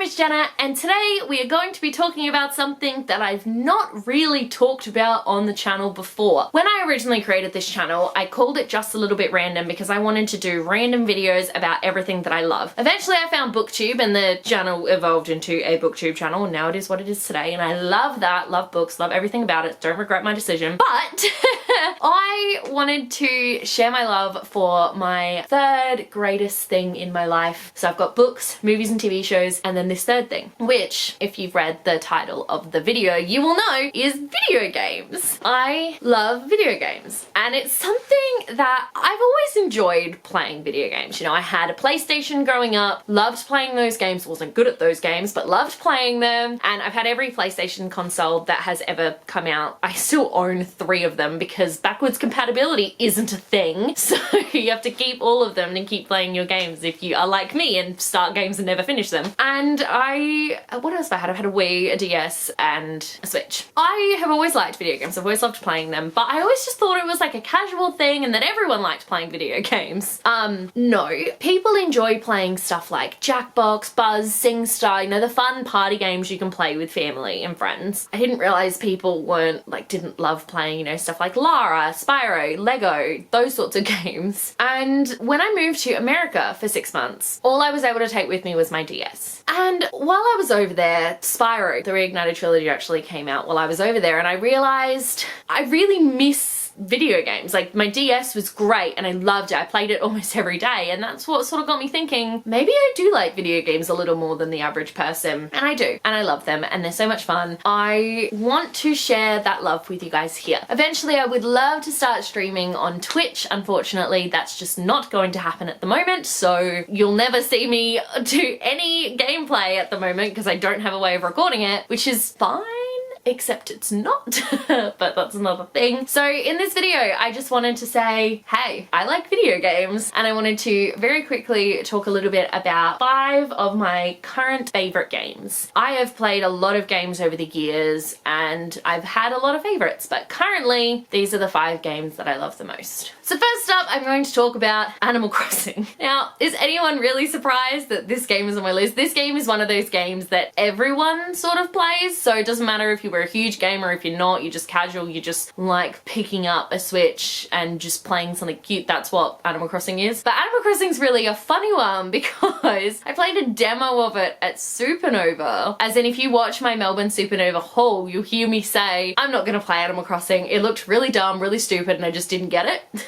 is Jenna, and today we are going to be talking about something that I've not really talked about on the channel before. When I originally created this channel, I called it Just a Little Bit Random because I wanted to do random videos about everything that I love. Eventually I found BookTube and the channel evolved into a BookTube channel, and now it is what it is today, and I love that, love books, love everything about it, don't regret my decision. But I wanted to share my love for my third greatest thing in my life. So I've got books, movies and TV shows, and then this third thing, which, if you've read the title of the video, you will know is video games. I love video games, and it's something that I've always enjoyed playing video games. You know, I had a PlayStation growing up, loved playing those games, wasn't good at those games, but loved playing them, and I've had every PlayStation console that has ever come out. I still own 3 of them because backwards compatibility isn't a thing, so you have to keep all of them and keep playing your games if you are like me and start games and never finish them. And what else have I had? I've had a Wii, a DS, and a Switch. I have always liked video games. I've always loved playing them, but I always just thought it was like a casual thing and that everyone liked playing video games. No. People enjoy playing stuff like Jackbox, Buzz, SingStar, you know, the fun party games you can play with family and friends. I didn't realize people didn't love playing, you know, stuff like Lara, Spyro, Lego, those sorts of games. And when I moved to America for 6 months, all I was able to take with me was my DS. And while I was over there, Spyro, the Reignited trilogy, actually came out while I was over there, and I realized I really miss video games. Like, my DS was great and I loved it. I played it almost every day, and that's what sort of got me thinking, maybe I do like video games a little more than the average person. And I do, and I love them, and they're so much fun. I want to share that love with you guys here. Eventually I would love to start streaming on Twitch. Unfortunately, that's just not going to happen at the moment, so you'll never see me do any gameplay at the moment because I don't have a way of recording it, which is fine. Except it's not, but that's another thing. So in this video, I just wanted to say, hey, I like video games, and I wanted to very quickly talk a little bit about 5 of my current favorite games. I have played a lot of games over the years, and I've had a lot of favorites, but currently, these are the 5 games that I love the most. So first up, I'm going to talk about Animal Crossing. Now, is anyone really surprised that this game is on my list? This game is one of those games that everyone sort of plays, so it doesn't matter if you were a huge gamer, if you're not, you're just casual, you just like picking up a Switch and just playing something cute. That's what Animal Crossing is. But Animal Crossing's really a funny one because I played a demo of it at Supernova. As in, if you watch my Melbourne Supernova haul, you'll hear me say, I'm not gonna play Animal Crossing. It looked really dumb, really stupid, and I just didn't get it.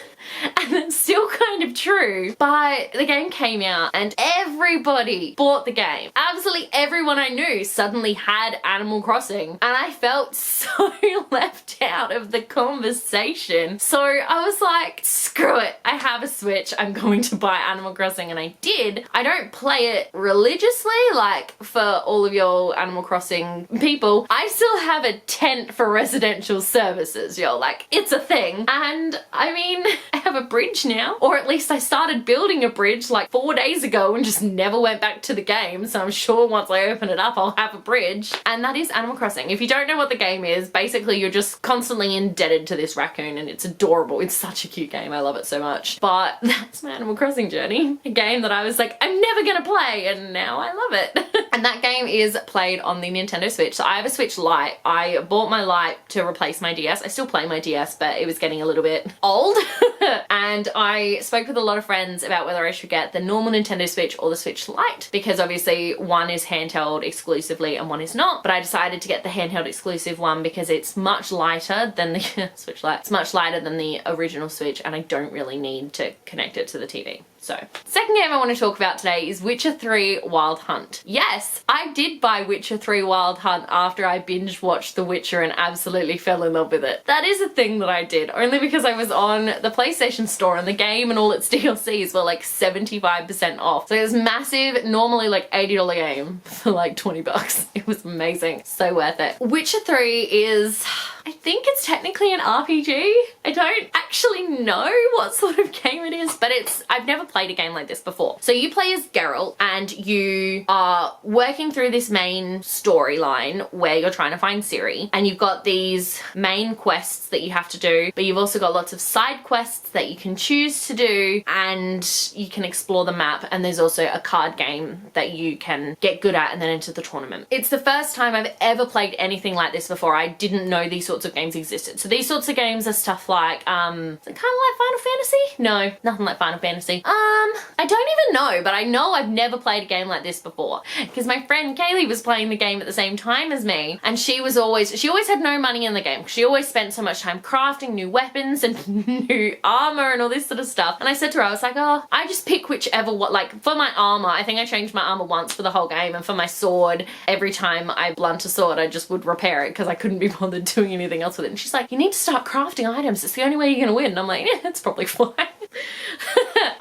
And it's still kind of true, but the game came out and everybody bought the game. Absolutely everyone I knew suddenly had Animal Crossing, and I felt so left out of the conversation. So I was like, screw it, I have a Switch, I'm going to buy Animal Crossing, and I did. I don't play it religiously, like for all of your Animal Crossing people. I still have a tent for residential services, yo, like it's a thing. And I mean, I have a bridge now, or at least I started building a bridge like 4 days ago and just never went back to the game, so I'm sure once I open it up I'll have a bridge. And that is Animal Crossing. If you don't know what the game is, basically you're just constantly indebted to this raccoon, and it's adorable. It's such a cute game, I love it so much. But that's my Animal Crossing journey. A game that I was like, I'm never gonna play, and now I love it. And that game is played on the Nintendo Switch. So I have a Switch Lite. I bought my Lite to replace my DS. I still play my DS, but it was getting a little bit old. And I spoke with a lot of friends about whether I should get the normal Nintendo Switch or the Switch Lite, because obviously one is handheld exclusively and one is not, but I decided to get the handheld exclusive one because it's much lighter than the Switch Lite. It's much lighter than the original Switch, and I don't really need to connect it to the TV. So, second game I want to talk about today is Witcher 3 Wild Hunt. Yes, I did buy Witcher 3 Wild Hunt after I binge watched The Witcher and absolutely fell in love with it. That is a thing that I did, only because I was on the PlayStation Store and the game and all its DLCs were like 75% off. So it was massive, normally like $80 game for like 20 bucks. It was amazing, so worth it. Witcher 3 is, I think it's technically an RPG. I don't actually know what sort of game it is, but I've never played a game like this before. So you play as Geralt and you are working through this main storyline where you're trying to find Ciri, and you've got these main quests that you have to do, but you've also got lots of side quests that you can choose to do, and you can explore the map, and there's also a card game that you can get good at and then enter the tournament. It's the first time I've ever played anything like this before. I didn't know these sorts of games existed. So these sorts of games are stuff like, is it kind of like Final Fantasy? No, nothing like Final Fantasy. I don't even know, but I know I've never played a game like this before because my friend Kaylee was playing the game at the same time as me, and she always had no money in the game. She always spent so much time crafting new weapons and new armor and all this sort of stuff. And I said to her, I was like, oh, I just pick whichever like for my armor, I think I changed my armor once for the whole game, and for my sword, every time I blunt a sword, I just would repair it because I couldn't be bothered doing anything else with it. And she's like, you need to start crafting items. It's the only way you're gonna win. And I'm like, yeah, that's probably fine.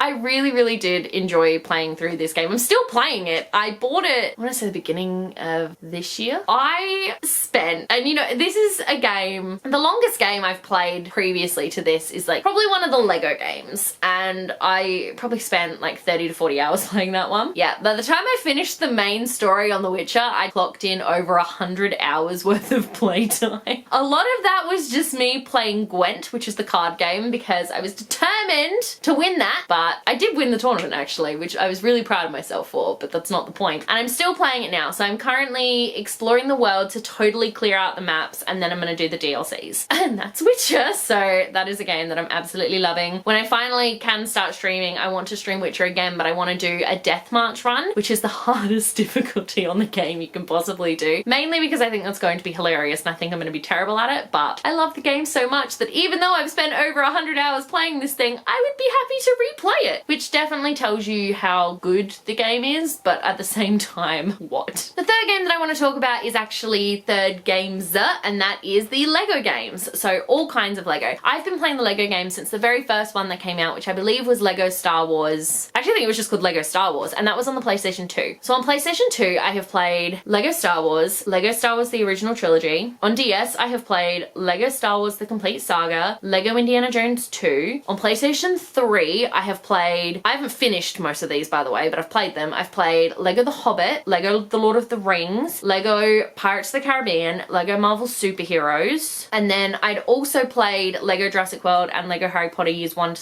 I really did enjoy playing through this game. I'm still playing it. I bought it, I want to say the beginning of this year. I spent, and you know, this is a game, the longest game I've played previously to this is like probably one of the Lego games, and I probably spent like 30 to 40 hours playing that one. Yeah, by the time I finished the main story on The Witcher, I clocked in over 100 hours worth of playtime. A lot of that was just me playing Gwent, which is the card game, because I was determined to win that, but I did win the tournament actually, which I was really proud of myself for, but that's not the point. And I'm still playing it now, so I'm currently exploring the world to totally clear out the maps, and then I'm gonna do the DLCs. And that's Witcher, so that is a game that I'm absolutely loving. When I finally can start streaming, I want to stream Witcher again, but I want to do a death march run, which is the hardest difficulty on the game you can possibly do. Mainly because I think that's going to be hilarious, and I think I'm gonna be terrible at it, but I love the game so much that even though I've spent over 100 hours playing this thing, I would be happy to replay it, which definitely tells you how good the game is, but at the same time, what? The third game that I want to talk about is actually third games, and that is the Lego games. So all kinds of Lego. I've been playing the Lego games since the very first one that came out, which I believe was Lego Star Wars. Actually, I think it was just called Lego Star Wars, and that was on the PlayStation 2. So on PlayStation 2, I have played Lego Star Wars the original trilogy. On DS, I have played Lego Star Wars The Complete Saga, Lego Indiana Jones 2. On PlayStation 3, I haven't finished most of these by the way, but I've played them. I've played Lego The Hobbit, Lego The Lord of the Rings, Lego Pirates of the Caribbean, Lego Marvel Superheroes, and then I'd also played Lego Jurassic World and Lego Harry Potter years 1 to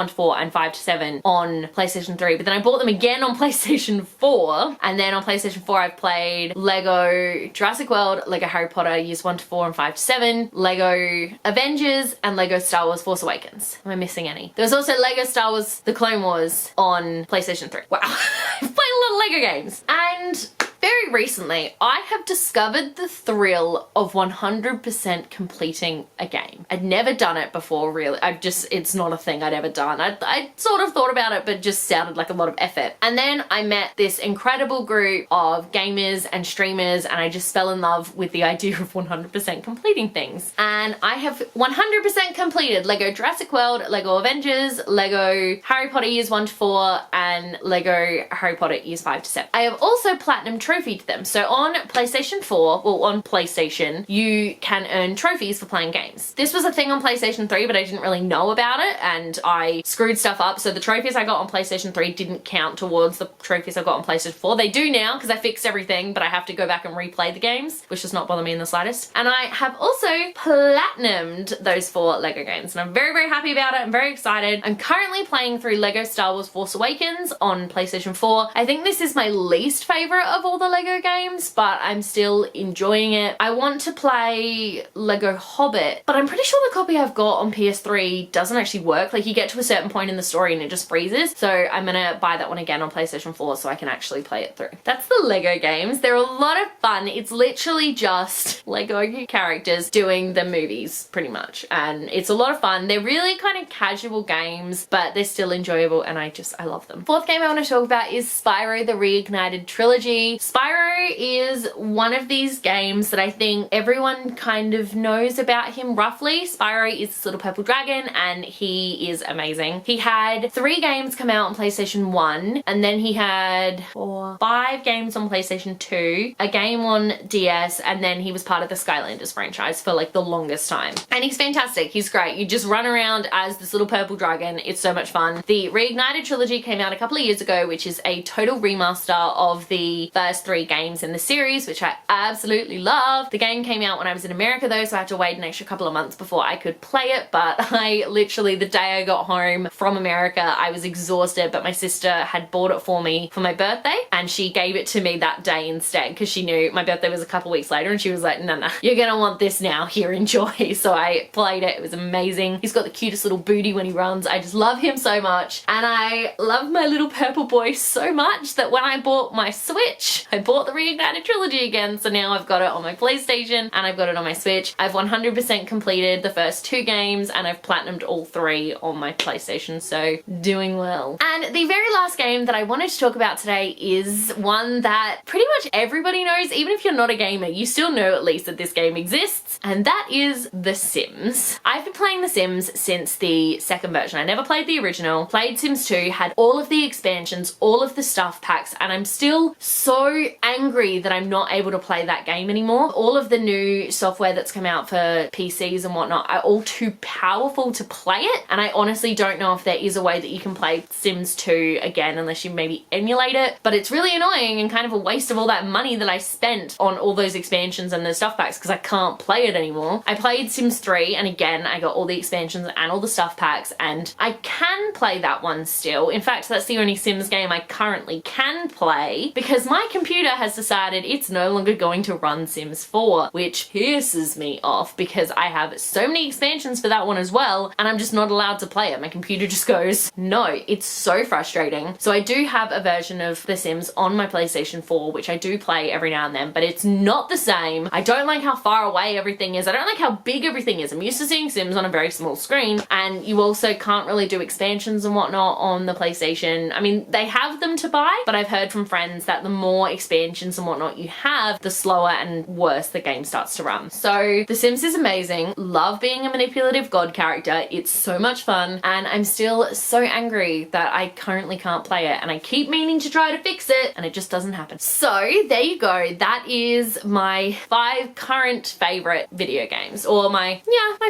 4 and 5 to 7 on PlayStation 3, but then I bought them again on PlayStation 4, and then on PlayStation 4 I've played Lego Jurassic World, Lego Harry Potter years 1 to 4 and 5 to 7, Lego Avengers, and Lego Star Wars Force Awakens. Am I missing any? There was also Lego Star Wars The Clone Wars on PlayStation 3. Wow, I've played a lot of Lego games. And very recently, I have discovered the thrill of 100% completing a game. I'd never done it before, really. It's not a thing I'd ever done. I sort of thought about it, but just sounded like a lot of effort. And then I met this incredible group of gamers and streamers, and I just fell in love with the idea of 100% completing things. And I have 100% completed Lego Jurassic World, Lego Avengers, Lego Harry Potter years 1 to 4, and Lego Harry Potter years 5 to 7. I have also platinum trophied them. So on PlayStation 4, well on PlayStation, you can earn trophies for playing games. This was a thing on PlayStation 3, but I didn't really know about it, and I screwed stuff up. So the trophies I got on PlayStation 3 didn't count towards the trophies I got on PlayStation 4. They do now because I fixed everything, but I have to go back and replay the games, which does not bother me in the slightest. And I have also platinumed those 4 Lego games, and I'm very happy about it. I'm very excited. I'm currently playing through Lego Star Wars Force Awakens on PlayStation 4. I think this is my least favorite of all the Lego games, but I'm still enjoying it. I want to play Lego Hobbit, but I'm pretty sure the copy I've got on PS3 doesn't actually work. Like, you get to a certain point in the story and it just freezes. So I'm gonna buy that one again on PlayStation 4 so I can actually play it through. That's the Lego games. They're a lot of fun. It's literally just Lego characters doing the movies, pretty much. And it's a lot of fun. They're really kind of casual games, but they're still enjoyable, and I love them. Fourth game I want to talk about is Spyro the Reignited Trilogy. Spyro is one of these games that I think everyone kind of knows about him roughly. Spyro is this little purple dragon and he is amazing. He had 3 games come out on PlayStation 1 and then he had 5 games on PlayStation 2, a game on DS, and then he was part of the Skylanders franchise for like the longest time. And he's fantastic. He's great. You just run around as this little purple dragon. It's so much fun. The Reignited trilogy came out a couple of years ago, which is a total remaster of the first 3 games in the series, which I absolutely love. The game came out when I was in America though, so I had to wait an extra couple of months before I could play it, but I literally, the day I got home from America, I was exhausted, but my sister had bought it for me for my birthday and she gave it to me that day instead because she knew my birthday was a couple weeks later and she was like, no, you're gonna want this now, here, enjoy. So I played it. It was amazing. He's got the cutest little booty when he runs. I just love him so much, and I love my little purple boy so much that when I bought my Switch, I bought the Reignited trilogy again. So now I've got it on my PlayStation and I've got it on my Switch. I've 100% completed the first 2 games and I've platinumed all 3 on my PlayStation, so doing well. And the very last game that I wanted to talk about today is one that pretty much everybody knows. Even if you're not a gamer, you still know at least that this game exists, and that is The Sims. I've been playing The Sims since the 2nd version. I never played the original, played Sims 2, had all of the expansions, all of the stuff packs, and I'm still so angry that I'm not able to play that game anymore. All of the new software that's come out for PCs and whatnot are all too powerful to play it, and I honestly don't know if there is a way that you can play Sims 2 again unless you maybe emulate it, but it's really annoying and kind of a waste of all that money that I spent on all those expansions and the stuff packs because I can't play it anymore. I played Sims 3 and again I got all the expansions and all the stuff packs and I can play that one still. In fact, that's the only Sims game I currently can play because my computer has decided it's no longer going to run Sims 4, which pisses me off because I have so many expansions for that one as well and I'm just not allowed to play it. My computer just goes, no. It's so frustrating. So I do have a version of The Sims on my PlayStation 4, which I do play every now and then, but it's not the same. I don't like how far away everything is. I don't like how big everything is. I'm used to seeing Sims on a very small screen, and you also can't really do expansions and whatnot on the PlayStation. I mean, they have them to buy, but I've heard from friends that the more expansions and whatnot you have, the slower and worse the game starts to run. So The Sims is amazing. Love being a manipulative god character. It's so much fun, and I'm still so angry that I currently can't play it, and I keep meaning to try to fix it, and it just doesn't happen. So there you go. That is my 5 current favorite video games, or my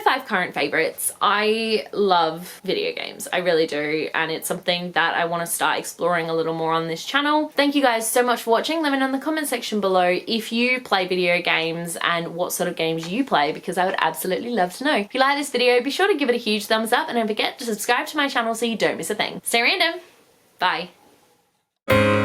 5 current favorites. I love video games. I really do, and it's something that I want to start exploring a little more on this channel. Thank you guys so much for watching. Let me know in the comment section below if you play video games and what sort of games you play, because I would absolutely love to know. If you like this video, be sure to give it a huge thumbs up and don't forget to subscribe to my channel so you don't miss a thing. Stay random. Bye.